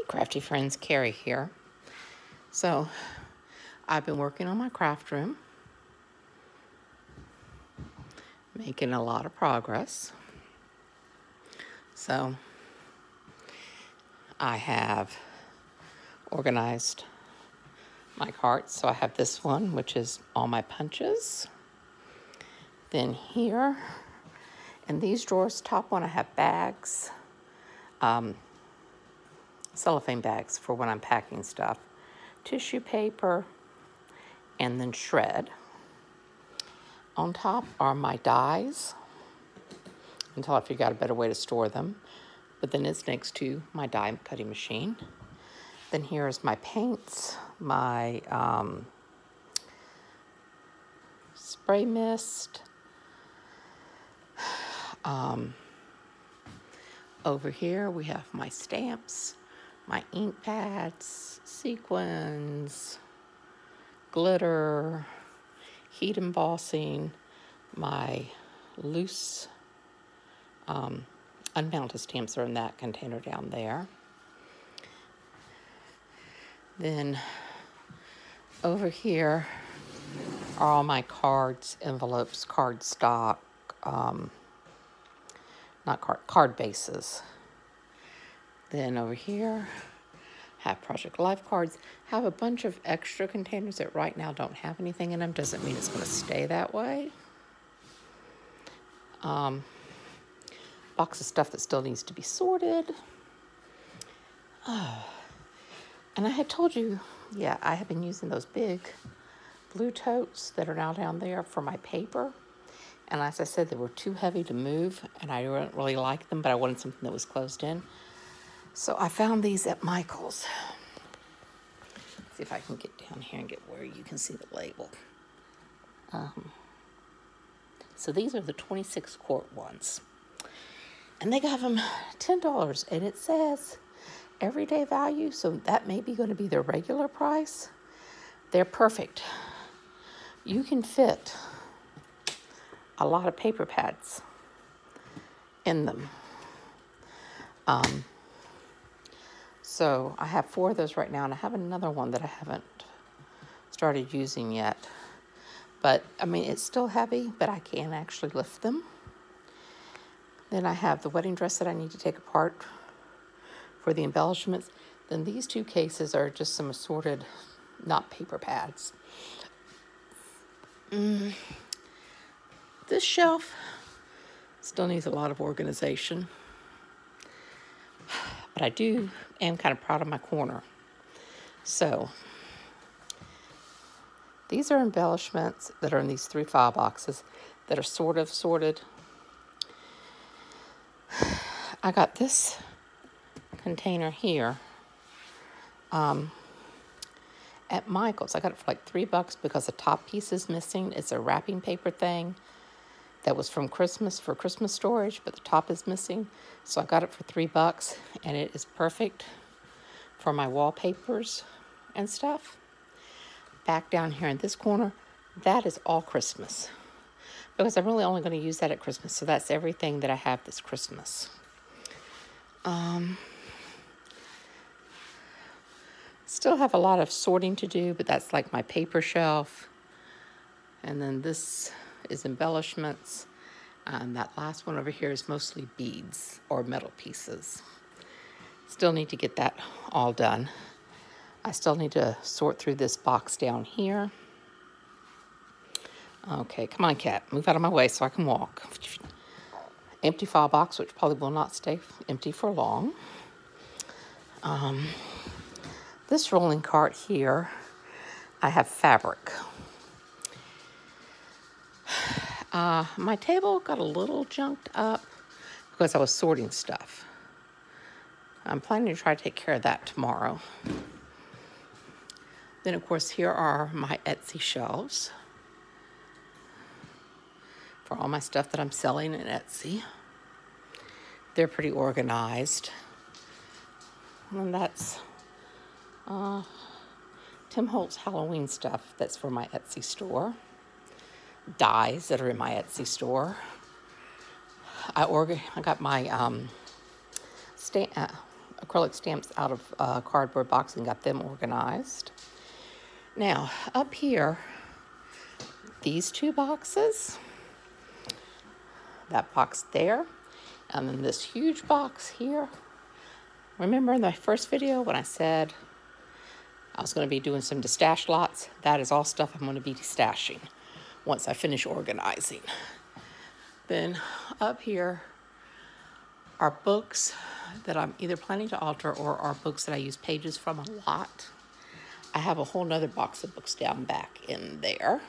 Hey crafty friends, Carrie here. So I've been working on my craft room, making a lot of progress. So I have organized my carts. So I have this one, which is all my punches. Then here, in these drawers, top one I have bags, cellophane bags for when I'm packing stuff, tissue paper, and then shred. On top are my dies, until I figure out a better way to store them. But then it's next to my die cutting machine. Then here's my paints, my spray mist. Over here we have my stamps, my ink pads, sequins, glitter, heat embossing, my loose unmounted stamps are in that container down there. Then over here are all my cards, envelopes, cardstock, card bases. Then over here, have Project Life cards. Have a bunch of extra containers that right now don't have anything in them. Doesn't mean it's going to stay that way. Box of stuff that still needs to be sorted. And I had told you, yeah, I have been using those big blue totes that are now down there for my paper. And as I said, they were too heavy to move, and I didn't really like them, but I wanted something that was closed in. So I found these at Michael's. See if I can get down here and get where you can see the label. So these are the 26-quart ones. And they got them $10, and it says everyday value, so that may be going to be their regular price. They're perfect. You can fit a lot of paper pads in them. So I have 4 of those right now, and I have another one that I haven't started using yet. But, I mean, it's still heavy, but I can actually lift them. Then I have the wedding dress that I need to take apart for the embellishments. Then these 2 cases are just some assorted, not paper pads. This shelf still needs a lot of organization. But I am kind of proud of my corner. So these are embellishments that are in these 3 file boxes that are sort of sorted. I got this container here at Michael's. I got it for like $3 because the top piece is missing. It's a wrapping paper thing that was from Christmas for Christmas storage, but the top is missing. So I got it for $3, and it is perfect for my wallpapers and stuff. Back down here in this corner, that is all Christmas, because I'm really only going to use that at Christmas. So that's everything that I have this Christmas. Still have a lot of sorting to do, but that's like my paper shelf. And then this is embellishments. And that last one over here is mostly beads or metal pieces. Still need to get that all done. I still need to sort through this box down here. Okay, come on, cat. Move out of my way so I can walk. Empty file box, which probably will not stay empty for long. This rolling cart here, I have fabric. My table got a little junked up because I was sorting stuff. I'm planning to try to take care of that tomorrow. Then, of course, here are my Etsy shelves for all my stuff that I'm selling in Etsy. They're pretty organized. And that's Tim Holtz Halloween stuff that's for my Etsy store. Dies that are in my Etsy store. I got my acrylic stamps out of a cardboard box and got them organized. Now, up here, these two boxes, that box there, and then this huge box here. Remember in my first video when I said I was going to be doing some destash lots? That is all stuff I'm going to be destashing once I finish organizing. Then up here are books that I'm either planning to alter or are books that I use pages from a lot. I have a whole nother box of books down back in there.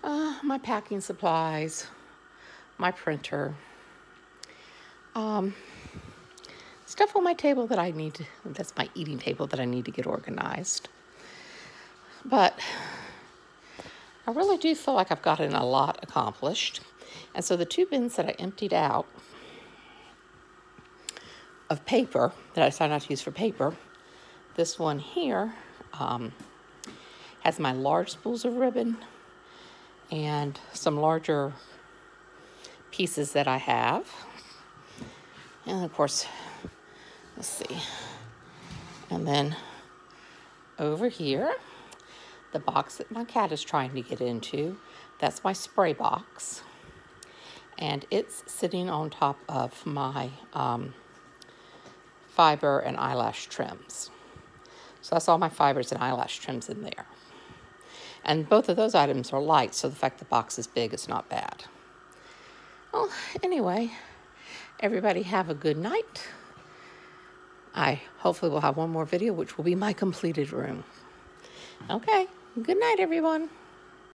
My packing supplies, my printer, stuff on my table that I need to, that's my eating table that I need to get organized. But I really do feel like I've gotten a lot accomplished. And so the two bins that I emptied out of paper, that I decided not to use for paper, this one here has my large spools of ribbon and some larger pieces that I have. And of course, let's see. And then over here, the box that my cat is trying to get into, that's my spray box. And it's sitting on top of my fiber and eyelash trims. So that's all my fibers and eyelash trims in there. And both of those items are light, so the fact the box is big is not bad. Well, anyway, everybody have a good night. I hopefully will have one more video, which will be my completed room. Okay, good night, everyone.